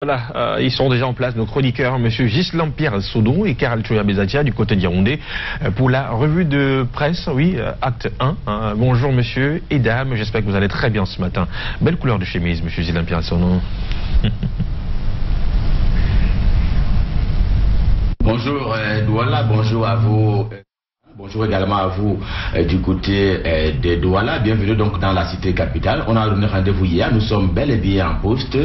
Voilà, ils sont déjà en place, nos chroniqueurs, M. Ghislain Pierre Sodon et Karel Choya Bezatia du côté d'Yaoundé pour la revue de presse, oui, acte 1. Bonjour monsieur et dames, j'espère que vous allez très bien ce matin. Belle couleur de chemise, M. Ghislain Pierre Sodon. Bonjour Douala, bonjour à vous. Bonjour également à vous du côté de Douala. Bienvenue donc dans la cité capitale. On a donné rendez-vous hier. Nous sommes bel et bien en poste.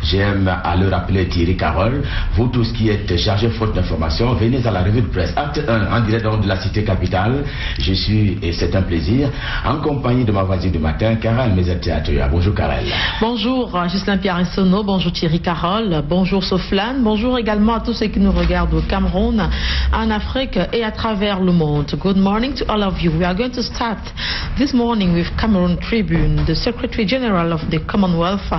J'aime à le rappeler Thierry Carole. Vous tous qui êtes chargés faute d'information, venez à la revue de presse. Acte 1 en direct donc de la cité capitale. Je suis, et c'est un plaisir, en compagnie de ma voisine du matin, Karel Mezatia. Bonjour Karel. Bonjour Ghislain Pierre Sono, bonjour Thierry Carole, bonjour Soflane, bonjour également à tous ceux qui nous regardent au Cameroun, en Afrique et à travers le monde. Good morning to all of you. We are going to start this morning with Cameroon Tribune. The Secretary General of the Commonwealth,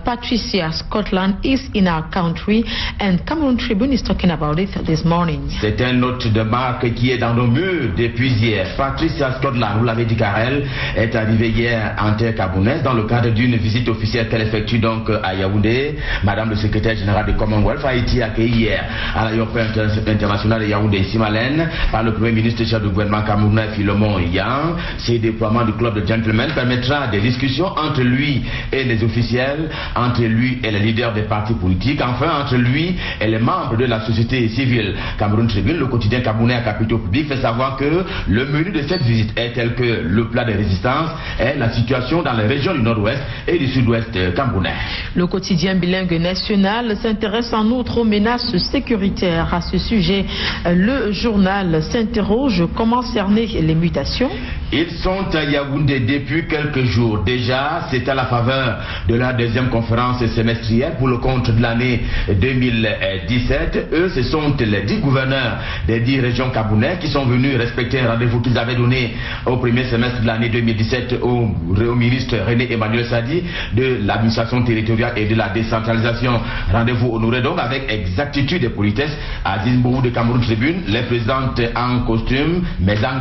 Patricia Scotland, is in our country, and Cameroon Tribune is talking about it this morning. C'est un note de marque qui est dans nos murs depuis hier. Patricia Scotland, vous l'avez dit Karel, est arrivée hier en terre camerounaise dans le cadre d'une visite officielle qu'elle effectue donc à Yaoundé. Madame le secrétaire général du Commonwealth a été accueillie hier à l'aéroport international de Yaoundé Simalène par le Premier ministre chef du gouvernement camerounais Philemon Yang. Ces déploiements du club de gentlemen permettra des discussions entre lui et les officiels, entre lui et les leaders des partis politiques, enfin entre lui et les membres de la société civile. Cameroun Tribune, le quotidien camerounais à capitaux publics, fait savoir que le menu de cette visite est tel que le plat de résistance est la situation dans les régions du nord-ouest et du sud-ouest camerounais. Le quotidien bilingue national s'intéresse en outre aux menaces sécuritaires. À ce sujet, le journal s'interroge comment cerner les mutations. Ils sont à Yaoundé depuis quelques jours. Déjà, c'est à la faveur de la deuxième conférence semestrielle pour le compte de l'année 2017. Eux, ce sont les 10 gouverneurs des 10 régions camerounaises qui sont venus respecter un rendez-vous qu'ils avaient donné au premier semestre de l'année 2017 au ministre René Emmanuel Sadi de l'administration territoriale et de la décentralisation. Rendez-vous honoré donc avec exactitude et politesse à Zimbourou de Cameroun Tribune, les présidentes en costume, mais en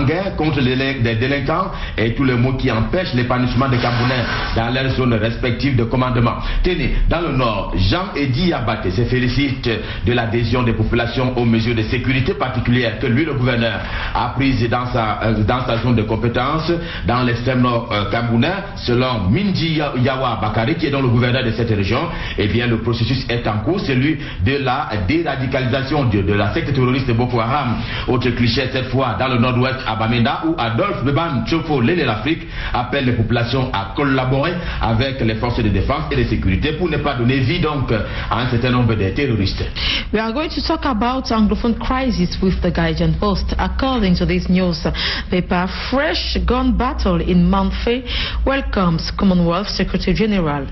guerre contre des délinquants et tous les mots qui empêchent l'épanouissement des Camerounais dans leurs zones respectives de commandement. Tenez, dans le nord, Jean-Eddy Abate se félicite de l'adhésion des populations aux mesures de sécurité particulières que lui, le gouverneur, a prises dans sa zone de compétence dans l'extrême nord camerounais. Selon Mindji Yawa Bakari, qui est donc le gouverneur de cette région, eh bien le processus est en cours, celui de la déradicalisation de la secte terroriste Boko Haram. Autre cliché cette fois dans le nord-ouest à Bamenda où Adolphe Beban Tchofo, l'aile de l'Afrique, appelle les populations à collaborer avec les forces de défense et de sécurité pour ne pas donner vie donc à un certain nombre de terroristes. We are going to talk about Anglophone crisis with the Guardian Post. According to this newspaper, fresh gun battle in Manfé welcomes Commonwealth Secretary General.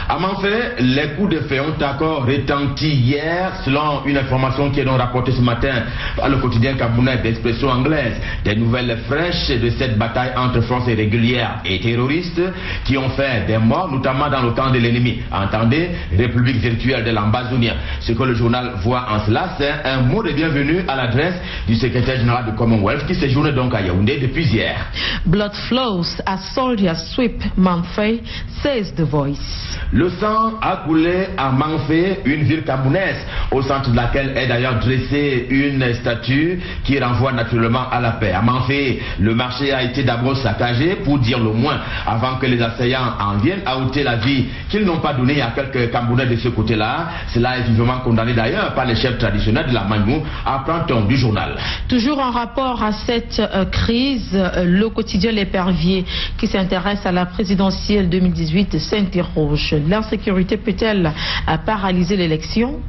À Manfé, les coups de feu ont encore retenti hier, selon une information qui est donc rapportée ce matin par le quotidien camerounais d'expression anglaise. Des nouvelles fraîches de cette bataille entre forces régulières et terroristes qui ont fait des morts, notamment dans le camp de l'ennemi. Entendez, République virtuelle de l'Ambazonia. Ce que le journal voit en cela, c'est un mot de bienvenue à l'adresse du secrétaire général du Commonwealth qui séjourne donc à Yaoundé depuis hier. Blood flows as soldiers sweep Manfé, says the voice. Le sang a coulé à Manfé, une ville camerounaise, au centre de laquelle est d'ailleurs dressée une statue qui renvoie naturellement à la paix. À Manfé, le marché a été d'abord saccagé, pour dire le moins, avant que les assaillants en viennent à ôter la vie qu'ils n'ont pas donnée à quelques Camerounais de ce côté-là. Cela est vivement condamné d'ailleurs par les chefs traditionnels de la Magnou, apprend-on du journal. Toujours en rapport à cette crise, le quotidien L'Épervier, qui s'intéresse à la présidentielle 2018, s'interroge. L'insécurité peut-elle paralyser l'élection?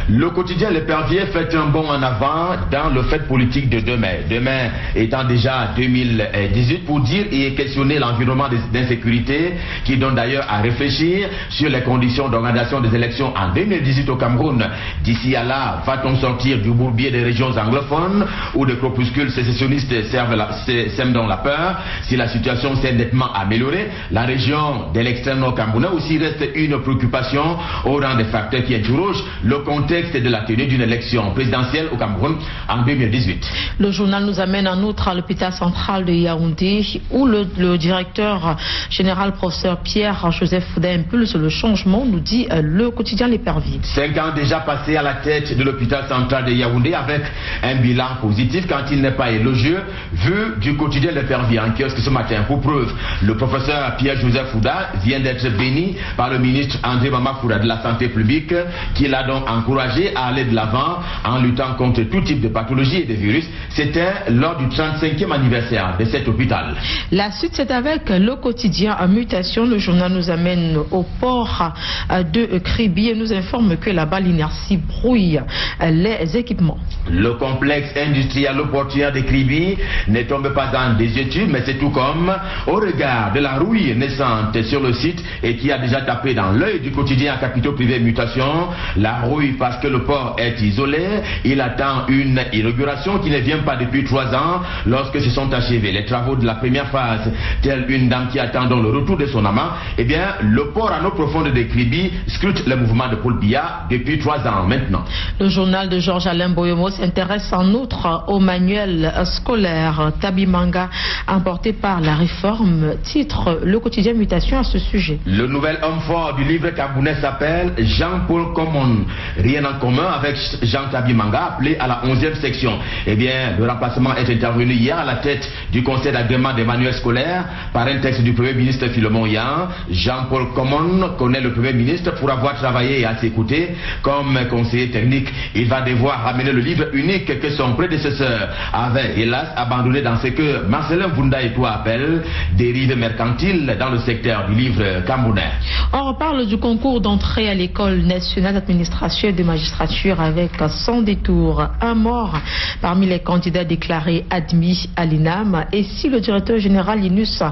Le quotidien L'Épervier fait un bond en avant dans le fait politique de demain. Demain étant déjà 2018 pour dire et questionner l'environnement d'insécurité qui donne d'ailleurs à réfléchir sur les conditions d'organisation des élections en 2018 au Cameroun. D'ici à là, va-t-on sortir du bourbier des régions anglophones où des corpuscules sécessionnistes sèment dans la peur? Si la situation s'est nettement améliorée, la région de l'extrême nord camerounais aussi reste une préoccupation au rang des facteurs qui interrogent le contexte contexte de la tenue d'une élection présidentielle au Cameroun en 2018. Le journal nous amène en outre à l'hôpital central de Yaoundé où le directeur général professeur Pierre-Joseph Fouda impulse le changement, nous dit le quotidien L'Épervier. 5 ans déjà passés à la tête de l'hôpital central de Yaoundé avec un bilan positif quand il n'est pas élogieux vu du quotidien L'Épervier en kiosque ce matin. Pour preuve, le professeur Pierre-Joseph Fouda vient d'être béni par le ministre André Mamafoura de la Santé publique qui l'a donc encouragé à aller de l'avant en luttant contre tout type de pathologie et de virus. C'était lors du 35e anniversaire de cet hôpital. La suite, c'est avec le quotidien en mutation. Le journal nous amène au port de Kribi et nous informe que là-bas l'inertie brouille les équipements. Le complexe industriel portuaire de Kribi ne tombe pas dans des études, mais c'est tout comme au regard de la rouille naissante sur le site et qui a déjà tapé dans l'œil du quotidien à capitaux privés mutation. La rouille parce que le port est isolé, il attend une inauguration qui ne vient pas depuis 3 ans lorsque se sont achevés les travaux de la première phase, telle une dame qui attend dans le retour de son amant. Eh bien, le port à l'eau profonde de Kribi scrute le mouvement de Paul Biya depuis 3 ans maintenant. Le journal de Georges-Alain Boyomo s'intéresse en outre au manuel scolaire Tabimanga emporté par la réforme, titre le quotidien Mutation à ce sujet. Le nouvel homme fort du livre camerounais s'appelle Jean-Paul Common. Rien en commun avec Jean Tabimanga appelé à la 11e section. Eh bien, le remplacement est intervenu hier à la tête du conseil d'agrément des manuels scolaires par un texte du Premier ministre Philemon Yan. Jean-Paul Common connaît le Premier ministre pour avoir travaillé à ses côtés comme conseiller technique. Il va devoir ramener le livre unique que son prédécesseur avait hélas abandonné dans ce que Marcelin Vunda et toi appellent dérive mercantile dans le secteur du livre camerounais. On reparle du concours d'entrée à l'école nationale d'administration et de magistrature avec son détour. Un mort parmi les candidats déclarés admis à l'INAM. Et si le directeur général Linus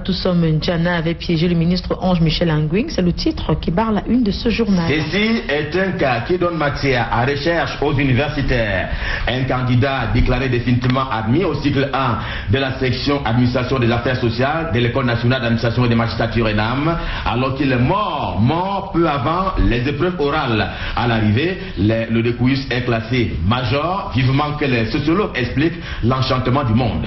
Toussom N'Djana avait piégé le ministre Ange Michel Nguyen, c'est le titre qui barre la une de ce journal. Ceci est un cas qui donne matière à recherche aux universitaires. Un candidat déclaré définitivement admis au cycle 1 de la section administration des affaires sociales de l'école nationale d'administration et de magistrature ENAM, alors qu'il est mort peu avant les épreuves orales. À l'arrivée, le découillus est classé major, vivement que les sociologues expliquent l'enchantement du monde.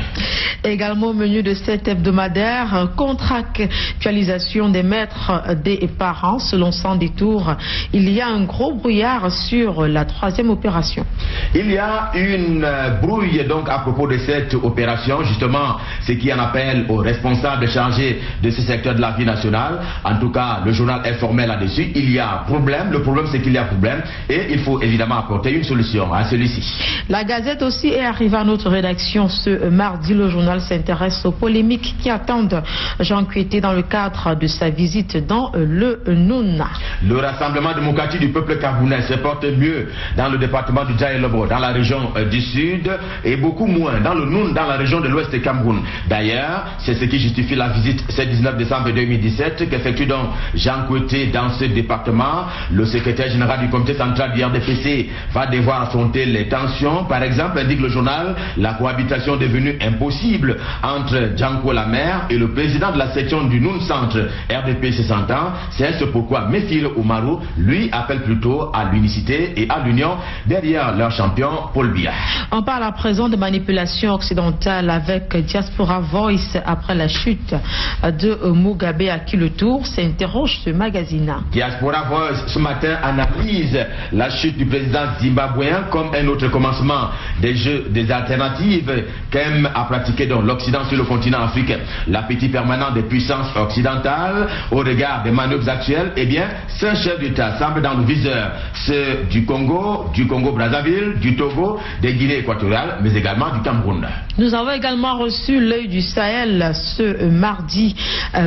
Également au menu de cet hebdomadaire, contractualisation des maîtres des parents selon Sans Détour. Il y a un gros brouillard sur la 3e opération. Il y a une brouille donc à propos de cette opération, justement ce qui en appelle aux responsables chargés de ce secteur de la vie nationale. En tout cas, le journal est formel là-dessus. Il y a problème, le problème c'est qu'il y a problème et il faut évidemment apporter une solution à celui-ci. La Gazette aussi est arrivée à notre rédaction ce mardi. Le journal s'intéresse aux polémiques qui attendent Jean Kueté dans le cadre de sa visite dans le Nouna. Le Rassemblement démocratique du peuple camerounais se porte mieux dans le département du Djaïlobo, dans la région du sud, et beaucoup moins dans le Noun, dans la région de l'ouest du Cameroun. D'ailleurs, c'est ce qui justifie la visite ce 19 décembre 2017 qu'effectue donc Jean Kueté dans ce département. Le secrétaire général du comité central du RDPC va devoir affronter les tensions. Par exemple, indique le journal, la cohabitation est devenue impossible entre Django la maire et le président de la section du Noun Centre RDPC 100 ans. C'est ce pourquoi Méfile Oumarou, lui, appelle plutôt à l'unicité et à l'union derrière leur champion Paul Biya. On parle à présent de manipulation occidentale avec Diaspora Voice après la chute de Mugabe à qui le tour s'interroge ce magazine. Diaspora Voice ce matin analyse la chute du président zimbabwéen comme un autre commencement des jeux des alternatives qu'aime à pratiquer dans l'Occident sur le continent africain. L'appétit permanent des puissances occidentales au regard des manœuvres actuelles, eh bien, ce chef d'État semble dans le viseur, ceux du Congo-Brazzaville, du Togo, des Guinées équatoriales, mais également du Cameroun. Nous avons également reçu l'œil du Sahel ce mardi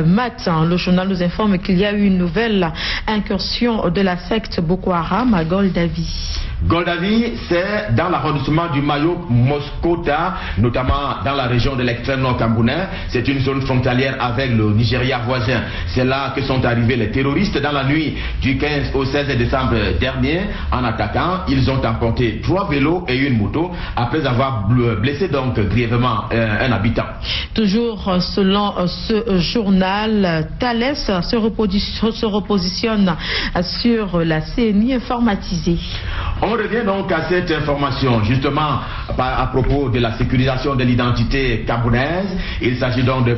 matin. Le journal nous informe qu'il y a eu une nouvelle incursion de la secte Boko Haram à Goldavi. Goldavi, c'est dans l'arrondissement du Mayo Moskota, notamment dans la région de l'extrême nord camerounais. C'est une zone frontalière avec le Nigeria voisin. C'est là que sont arrivés les terroristes dans la nuit du 15 au 16 décembre dernier. En attaquant, ils ont emporté 3 vélos et une moto après avoir blessé donc grièvement un habitant. Toujours selon ce journal, Thales se repositionne sur la CNI informatisée. On revient donc à cette information, justement, à propos de la sécurisation de l'identité camerounaise. Il s'agit donc de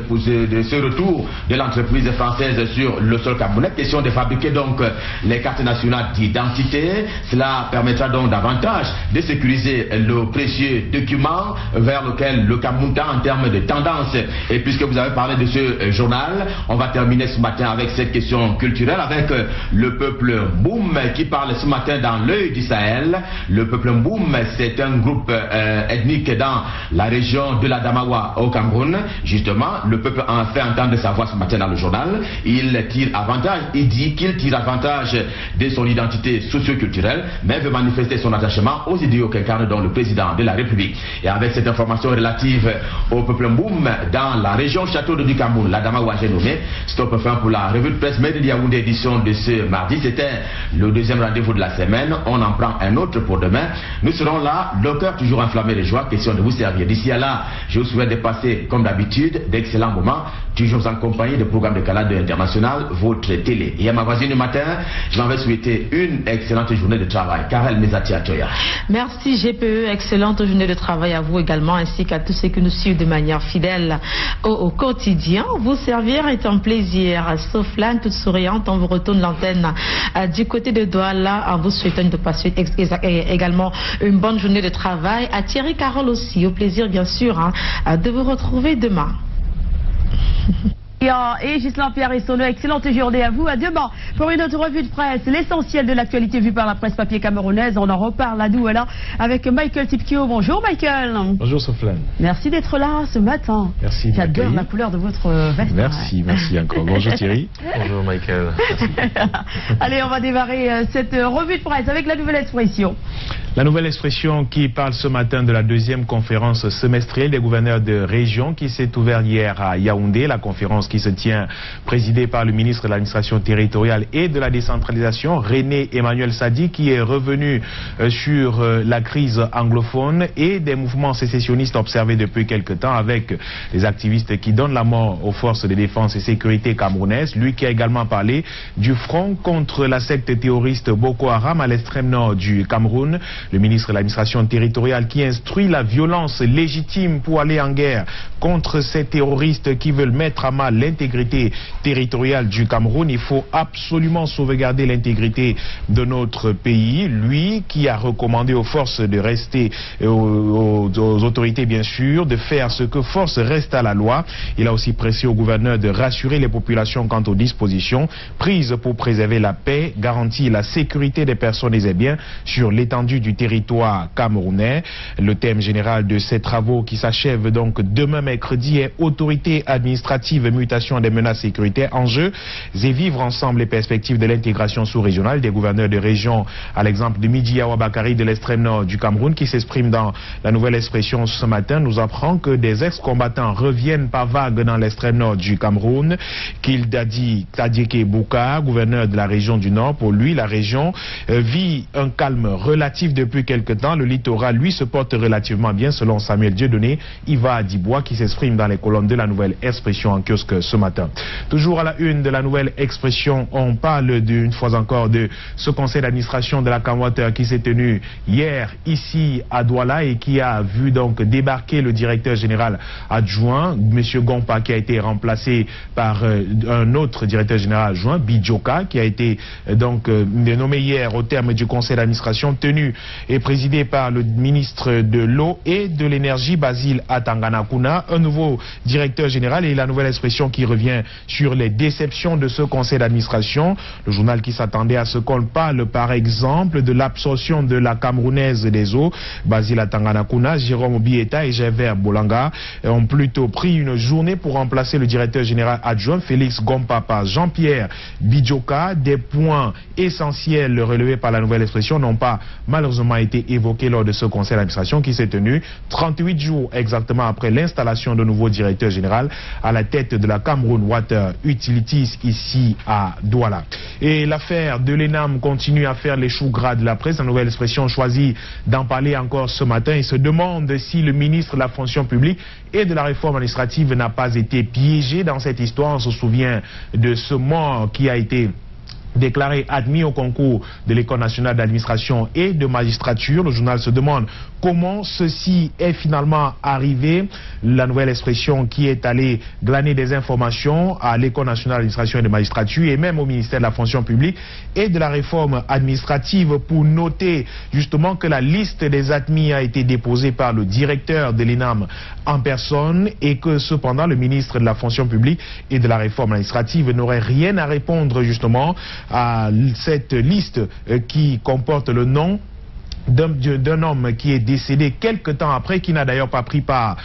ce retour de l'entreprise française sur le sol camerounais. Question de fabriquer donc les cartes nationales d'identité. Cela permettra donc davantage de sécuriser le précieux document vers lequel le Cameroun tend en termes de tendance. Et puisque vous avez parlé de ce journal, on va terminer ce matin avec cette question culturelle, avec le peuple Mboum qui parle ce matin dans l'œil du Sahel. Le peuple Mboum, c'est un groupe ethnique dans la région de la Damawa au Cameroun. Justement, le peuple a fait entendre sa voix ce matin dans le journal. Il dit qu'il tire avantage de son identité socio-culturelle, mais veut manifester son attachement aux idéaux qu'incarne donc le président de la République. Et avec cette information relative au peuple Mboum dans la région Château du Cameroun, la Damawa j'ai nommé, stop fin pour la revue de presse Made in Yaoundé édition de ce mardi. C'était le deuxième rendez-vous de la semaine. On en prend un autre pour demain. Nous serons là, le cœur toujours enflammé de joie, question de vous servir. D'ici à là, je vous souhaite de passer, comme d'habitude, d'excellents moments, toujours en compagnie de programmes de Canal International, votre télé. Et à ma voisine du matin, je m'en vais souhaiter une excellente journée de travail. Karel Mezatia Toya. Merci GPE, excellente journée de travail à vous également, ainsi qu'à tous ceux qui nous suivent de manière fidèle au quotidien. Vous servir est un plaisir. Soflane, toute souriante, on vous retourne l'antenne du côté de Douala en vous souhaitant de passer également une bonne journée de travail. À Thierry Carole aussi, au plaisir bien sûr de vous retrouver demain. Et Ghislain Pierre et Sono, excellente journée à vous. À demain pour une autre revue de presse. L'essentiel de l'actualité vue par la presse papier camerounaise. On en reparle à Douala avec Michael Tipkio. Bonjour Michael. Bonjour Soflane. Merci d'être là ce matin. Merci. J'adore la couleur de votre veste. Merci, merci encore. Bonjour Thierry. Bonjour Michael. Allez, on va démarrer cette revue de presse avec la nouvelle expression. La nouvelle expression qui parle ce matin de la deuxième conférence semestrielle des gouverneurs de région qui s'est ouverte hier à Yaoundé. La conférence qui se tient présidée par le ministre de l'administration territoriale et de la décentralisation, René Emmanuel Sadi, qui est revenu sur la crise anglophone et des mouvements sécessionnistes observés depuis quelque temps avec les activistes qui donnent la mort aux forces de défense et sécurité camerounaises. Lui qui a également parlé du front contre la secte terroriste Boko Haram à l'extrême nord du Cameroun. Le ministre de l'administration territoriale qui instruit la violence légitime pour aller en guerre contre ces terroristes qui veulent mettre à mal l'intégrité territoriale du Cameroun. Il faut absolument sauvegarder l'intégrité de notre pays. Lui qui a recommandé aux forces de rester, aux autorités bien sûr, de faire ce que force reste à la loi. Il a aussi pressé au gouverneur de rassurer les populations quant aux dispositions prises pour préserver la paix, garantir la sécurité des personnes et des biens sur l'étendue du territoire camerounais. Le thème général de ces travaux qui s'achèvent donc demain mercredi est autorité administrative, mutation des menaces sécuritaires, enjeux et vivre ensemble les perspectives de l'intégration sous-régionale. Des gouverneurs de région à l'exemple de Midi Yawa Bakari de l'extrême nord du Cameroun qui s'exprime dans la nouvelle expression ce matin nous apprend que des ex-combattants reviennent par vagues dans l'extrême nord du Cameroun. Kildadi Tadieke Bouka, gouverneur de la région du Nord, pour lui la région vit un calme relatif depuis quelque temps. Le littoral, lui, se porte relativement bien selon Samuel Dieudonné, Iva Adibois, qui s'exprime dans les colonnes de la nouvelle expression en kiosque ce matin. Toujours à la une de la nouvelle expression, on parle d'une fois encore de ce conseil d'administration de la Camwater qui s'est tenu hier ici à Douala et qui a vu donc débarquer le directeur général adjoint, M. Gompa, qui a été remplacé par un autre directeur général adjoint, Bidjoka, qui a été donc nommé hier au terme du conseil d'administration tenu et présidé par le ministre de l'eau et de l'énergie, Basile Atanganakuna, un nouveau directeur général et la nouvelle expression qui revient sur les déceptions de ce conseil d'administration. Le journal qui s'attendait à ce qu'on parle par exemple de l'absorption de la camerounaise des eaux, Basile Atanganakuna, Jérôme Bieta et Gervais Bolanga ont plutôt pris une journée pour remplacer le directeur général adjoint Félix Gompa par Jean-Pierre Bidjoka. Des points essentiels relevés par la nouvelle expression n'ont pas malheureusement été évoqué lors de ce conseil d'administration qui s'est tenu 38 jours exactement après l'installation de nouveau directeur général à la tête de la Cameroun Water Utilities ici à Douala. Et l'affaire de l'ENAM continue à faire les choux gras de la presse. La nouvelle expression choisit d'en parler encore ce matin et se demande si le ministre de la fonction publique et de la réforme administrative n'a pas été piégé dans cette histoire. On se souvient de ce mort qui a été déclaré admis au concours de l'École nationale d'administration et de magistrature. Le journal se demande comment ceci est finalement arrivé. La nouvelle expression qui est allée glaner des informations à l'École nationale d'administration et de magistrature et même au ministère de la fonction publique et de la réforme administrative pour noter justement que la liste des admis a été déposée par le directeur de l'ENAM en personne et que cependant le ministre de la fonction publique et de la réforme administrative n'aurait rien à répondre justement à cette liste qui comporte le nom d'un homme qui est décédé quelque temps après, qui n'a d'ailleurs pas pris part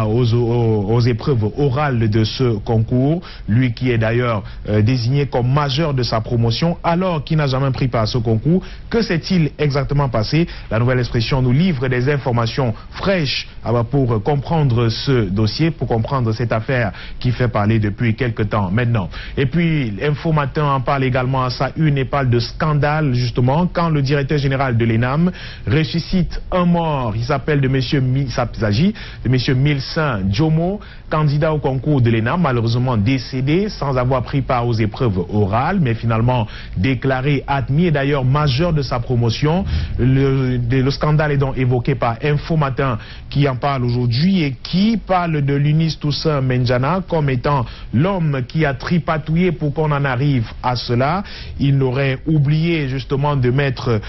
aux épreuves orales de ce concours, lui qui est d'ailleurs désigné comme majeur de sa promotion, alors qu'il n'a jamais pris part à ce concours. Que s'est-il exactement passé? La nouvelle expression nous livre des informations fraîches pour comprendre ce dossier, pour comprendre cette affaire qui fait parler depuis quelque temps maintenant. Et puis, Info Matin en parle également à sa une et parle de scandale, justement, quand le directeur général de l'ENAM ressuscite un mort. Il s'appelle il s'agit de monsieur Milsin Djomo, candidat au concours de l'ENAM, malheureusement décédé sans avoir pris part aux épreuves orales, mais finalement déclaré admis et d'ailleurs majeur de sa promotion. Le scandale est donc évoqué par Info Matin qui en parle aujourd'hui et qui parle de Lunis Toussaint Menjana comme étant l'homme qui a tripatouillé pour qu'on en arrive à cela. Il n'aurait oublié justement de mettre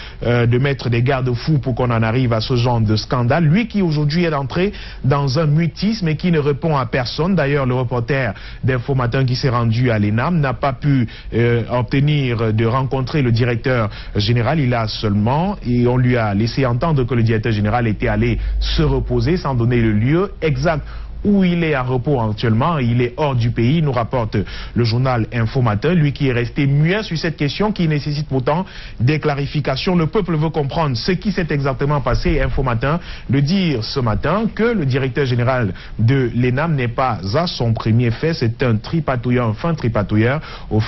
des garde-fous pour qu'on en arrive à ce genre de scandale. Lui qui aujourd'hui est entré dans un mutisme et qui ne répond à personne. D'ailleurs, le reporter d'Info Matin qui s'est rendu à l'ENAM n'a pas pu obtenir de rencontrer le directeur général. Il a seulement, et on lui a laissé entendre que le directeur général était allé se reposer sans donner le lieu exact où il est en repos actuellement. Il est hors du pays, nous rapporte le journal Info Matin, lui qui est resté muet sur cette question qui nécessite pourtant des clarifications. Le peuple veut comprendre ce qui s'est exactement passé. Info Matin de dire ce matin que le directeur général de l'ENAM n'est pas à son premier fait, c'est un tripatouilleur, un fin tripatouilleur au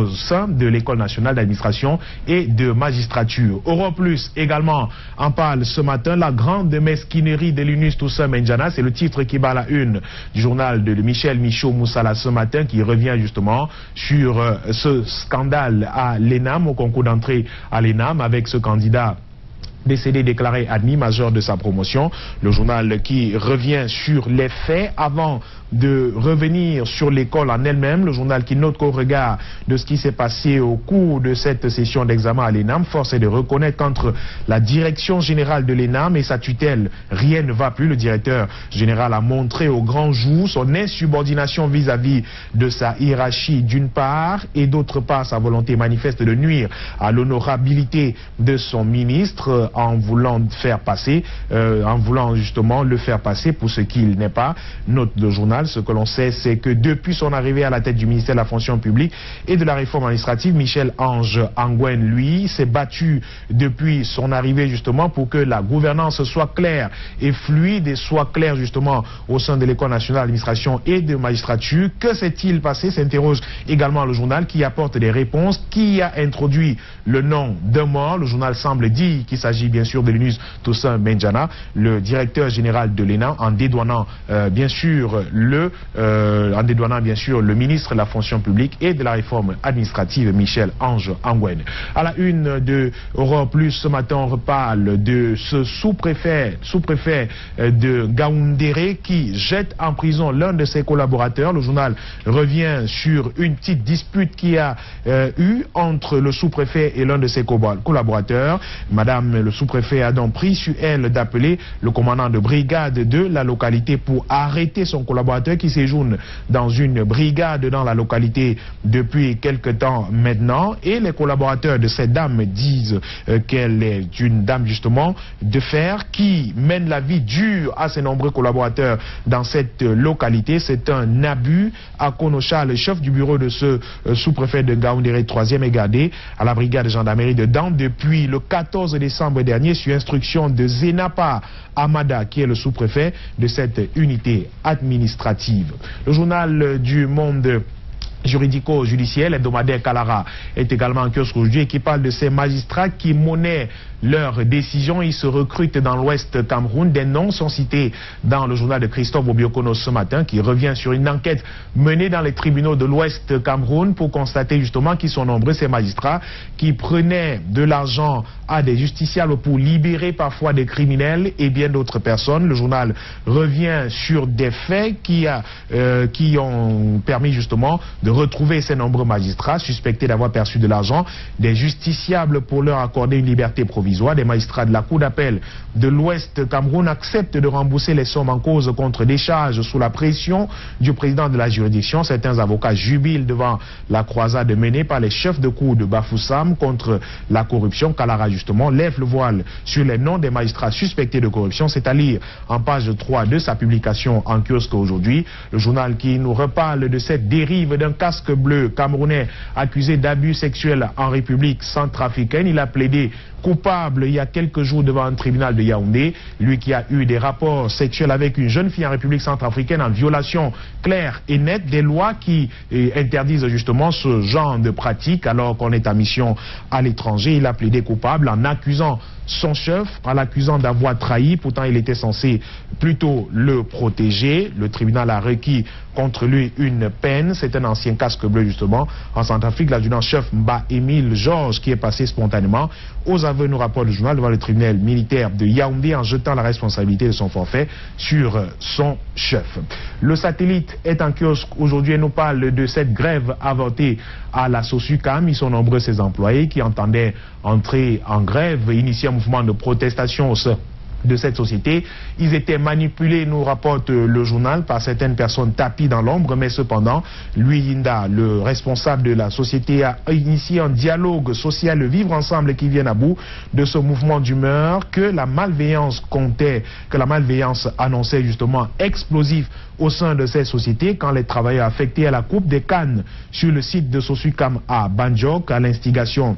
sein de l'École nationale d'administration et de magistrature. Europlus également en parle ce matin, la grande mesquinerie de Lunis Toussaint Menjana, c'est le titre qui bat la une du journal de Michel Michaud-Moussala ce matin, qui revient justement sur ce scandale à l'ENAM, au concours d'entrée à l'ENAM, avec ce candidat décédé déclaré admis majeur de sa promotion. Le journal qui revient sur les faits avant de revenir sur l'école en elle-même. Le journal qui note qu'au regard de ce qui s'est passé au cours de cette session d'examen à l'ENAM, force est de reconnaître qu'entre la direction générale de l'ENAM et sa tutelle, rien ne va plus. Le directeur général a montré au grand jour son insubordination vis-à-vis de sa hiérarchie d'une part et d'autre part sa volonté manifeste de nuire à l'honorabilité de son ministre en voulant justement le faire passer pour ce qu'il n'est pas. Note le journal, ce que l'on sait, c'est que depuis son arrivée à la tête du ministère de la fonction publique et de la réforme administrative, Michel-Ange Angwen, lui, s'est battu depuis son arrivée justement pour que la gouvernance soit claire et fluide et soit claire justement au sein de l'École nationale d'administration et de magistrature. Que s'est-il passé? S'interroge également le journal qui apporte des réponses. Qui a introduit le nom d'un mort? Le journal semble dire qu'il s'agit bien sûr de Lunis Toussaint Menjana, le directeur général de l'ENAM, en dédouanant bien sûr le ministre de la fonction publique et de la réforme administrative, Michel-Ange Angwen. À la une de Europlus ce matin, on reparle de ce sous-préfet de Gaoundéré qui jette en prison l'un de ses collaborateurs. Le journal revient sur une petite dispute qui a eu entre le sous-préfet et l'un de ses collaborateurs. Madame le sous-préfet a donc pris sur elle d'appeler le commandant de brigade de la localité pour arrêter son collaborateur qui séjourne dans une brigade dans la localité depuis quelque temps maintenant. Et les collaborateurs de cette dame disent qu'elle est une dame justement de fer qui mène la vie dure à ses nombreux collaborateurs dans cette localité. C'est un abus. À Konocha, le chef du bureau de ce sous-préfet de Gaoundéré 3e est gardé à la brigade de gendarmerie de Dan depuis le 14 décembre dernier sur instruction de Zenapa Amada, qui est le sous-préfet de cette unité administrative. Le journal du Monde juridico-judiciaire, l'hebdomadaire Kalara est également en kiosque aujourd'hui et qui parle de ces magistrats qui monnaient leurs décisions. Ils se recrutent dans l'Ouest Cameroun. Des noms sont cités dans le journal de Christophe Obiokono ce matin, qui revient sur une enquête menée dans les tribunaux de l'Ouest Cameroun pour constater justement qu'ils sont nombreux ces magistrats qui prenaient de l'argent à des justiciables pour libérer parfois des criminels et bien d'autres personnes. Le journal revient sur des faits qui ont permis justement de retrouver ces nombreux magistrats suspectés d'avoir perçu de l'argent, des justiciables pour leur accorder une liberté provisoire. Des magistrats de la Cour d'appel de l'Ouest Cameroun acceptent de rembourser les sommes en cause contre des charges sous la pression du président de la juridiction. Certains avocats jubilent devant la croisade menée par les chefs de cour de Bafoussam contre la corruption. Kalara justement lève le voile sur les noms des magistrats suspectés de corruption. C'est à lire en page 3 de sa publication en kiosque aujourd'hui. Le journal qui nous reparle de cette dérive d'un casque bleu camerounais accusé d'abus sexuels en République centrafricaine. Il a plaidé coupable il y a quelques jours devant un tribunal de Yaoundé. Lui qui a eu des rapports sexuels avec une jeune fille en République centrafricaine en violation claire et nette des lois qui interdisent justement ce genre de pratique alors qu'on est en mission à l'étranger. Il a plaidé coupable en accusant son chef, en l'accusant d'avoir trahi. Pourtant, il était censé plutôt le protéger. Le tribunal a requis contre lui une peine. C'est un ancien casque bleu justement. En Centrafrique, l'adjudant-chef Mba Émile Georges qui est passé spontanément aux aveux, nous rapporte le journal, devant le tribunal militaire de Yaoundé en jetant la responsabilité de son forfait sur son chef. Le satellite est en kiosque aujourd'hui et nous parle de cette grève avortée à la SOSUCAM. Ils sont nombreux ces employés qui entendaient entrer en grève, initier un mouvement de protestation au sein de cette société. Ils étaient manipulés, nous rapporte le journal, par certaines personnes tapies dans l'ombre, mais cependant, Louis Yinda, le responsable de la société, a initié un dialogue social, le vivre ensemble qui vient à bout de ce mouvement d'humeur que la malveillance comptait, que la malveillance annonçait justement explosif au sein de ces sociétés quand les travailleurs affectés à la coupe des cannes sur le site de SOSUCAM à Banjok, à l'instigation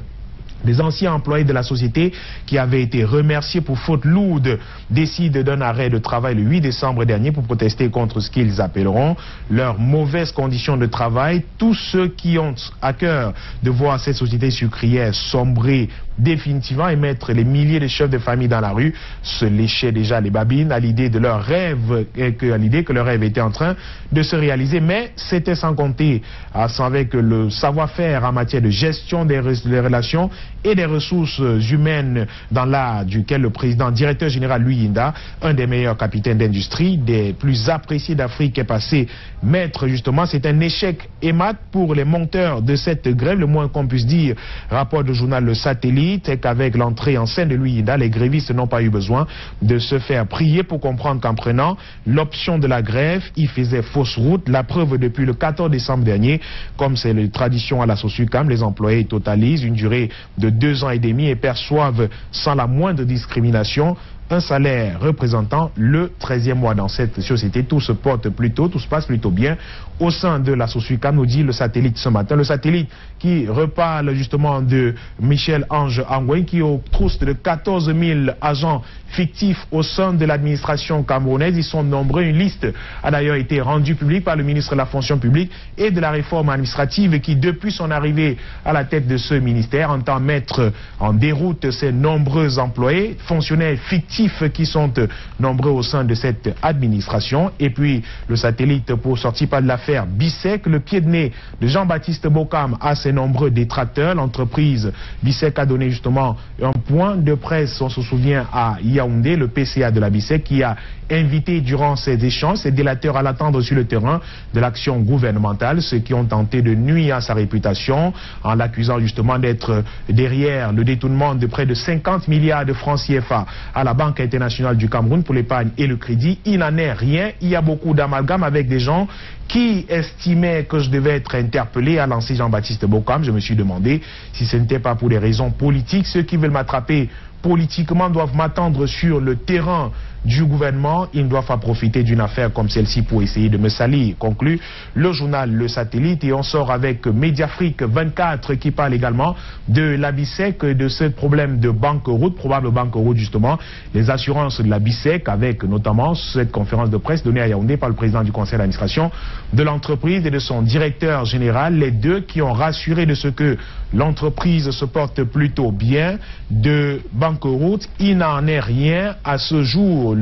des anciens employés de la société qui avaient été remerciés pour faute lourde décident d'un arrêt de travail le 8 décembre dernier pour protester contre ce qu'ils appelleront leurs mauvaises conditions de travail. Tous ceux qui ont à cœur de voir cette société sucrière sombrer définitivement et mettre les milliers de chefs de famille dans la rue se léchaient déjà les babines à l'idée de leur rêve, à l'idée que leur rêve était en train de se réaliser. Mais c'était sans compter avec le savoir-faire en matière de gestion des relations et des ressources humaines dans l'art duquel le président directeur général Louis Yinda, un des meilleurs capitaines d'industrie, des plus appréciés d'Afrique, est passé maître justement. C'est un échec émat pour les monteurs de cette grève, le moins qu'on puisse dire, rapporte le journal Le Satellite, et qu'avec l'entrée en scène de Louis Yinda, les grévistes n'ont pas eu besoin de se faire prier pour comprendre qu'en prenant l'option de la grève, ils faisaient fausse route. La preuve, depuis le 14 décembre dernier, comme c'est la tradition à la SOSUCAM, les employés totalisent une durée de 2 ans et demi et perçoivent sans la moindre discrimination un salaire représentant le 13e mois dans cette société. Tout se porte plutôt, tout se passe plutôt bien au sein de la SOSUCAM, nous dit Le Satellite ce matin. Le Satellite qui reparle justement de Michel Ange Angouin qui au trousse de 14 000 agents fictifs au sein de l'administration camerounaise. Ils sont nombreux. Une liste a d'ailleurs été rendue publique par le ministre de la fonction publique et de la réforme administrative qui, depuis son arrivée à la tête de ce ministère, entend mettre en déroute ces nombreux employés, fonctionnaires fictifs qui sont nombreux au sein de cette administration. Et puis le Satellite, pour sortir par de l'affaire Bissek, le pied de nez de Jean-Baptiste Bokam a ses nombreux détracteurs. L'entreprise Bissek a donné justement un point de presse, on se souvient, à Yaoundé, le PCA de la Bissek, qui a invité durant ces échanges ces délateurs à l'attendre sur le terrain de l'action gouvernementale, ceux qui ont tenté de nuire à sa réputation en l'accusant justement d'être derrière le détournement de près de 50 milliards de francs CFA à la Banque internationale du Cameroun pour l'épargne et le crédit. Il n'en est rien. Il y a beaucoup d'amalgames avec des gens qui estimaient que je devais être interpellé, à lancer Jean-Baptiste Bokam. Je me suis demandé si ce n'était pas pour des raisons politiques. Ceux qui veulent m'attraper politiquement doivent m'attendre sur le terrain du gouvernement, ils ne doivent pas profiter d'une affaire comme celle-ci pour essayer de me salir, conclut le journal Le Satellite. Et on sort avec Mediafrique 24 qui parle également de la BICEC, de ce problème de banqueroute, probable banqueroute justement, les assurances de la BICEC, avec notamment cette conférence de presse donnée à Yaoundé par le président du conseil d'administration de l'entreprise et de son directeur général, les deux qui ont rassuré de ce que l'entreprise se porte plutôt bien. De banqueroute, il n'en est rien à ce jour.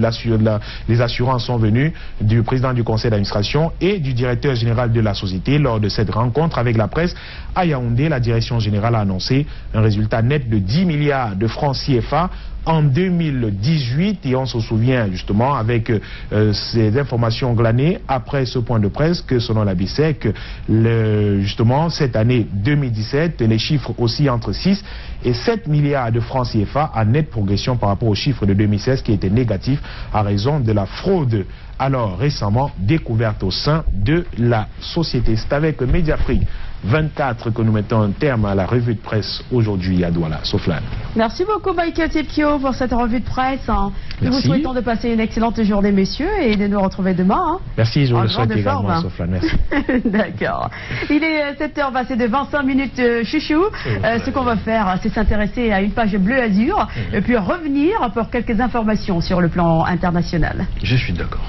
Les assurances sont venues du président du conseil d'administration et du directeur général de la société. Lors de cette rencontre avec la presse à Yaoundé, la direction générale a annoncé un résultat net de 10 milliards de francs CFA en 2018, et on se souvient justement avec ces informations glanées après ce point de presse que selon la BICEC, justement cette année 2017, les chiffres aussi entre 6 et 7 milliards de francs CFA en nette progression par rapport aux chiffres de 2016 qui étaient négatifs à raison de la fraude alors récemment découverte au sein de la société. C'est avec Mediafrique 24 que nous mettons un terme à la revue de presse aujourd'hui à Douala. Soflan. Merci beaucoup Michael Tipkio pour cette revue de presse. Nous vous souhaitons de passer une excellente journée messieurs et de nous retrouver demain. Merci, je vous le souhaite également Soflan. Merci. D'accord. Il est 7h passé de 25 minutes chouchou. Ce qu'on va faire, c'est s'intéresser à une page bleu azur et puis revenir pour quelques informations sur le plan international. Je suis d'accord.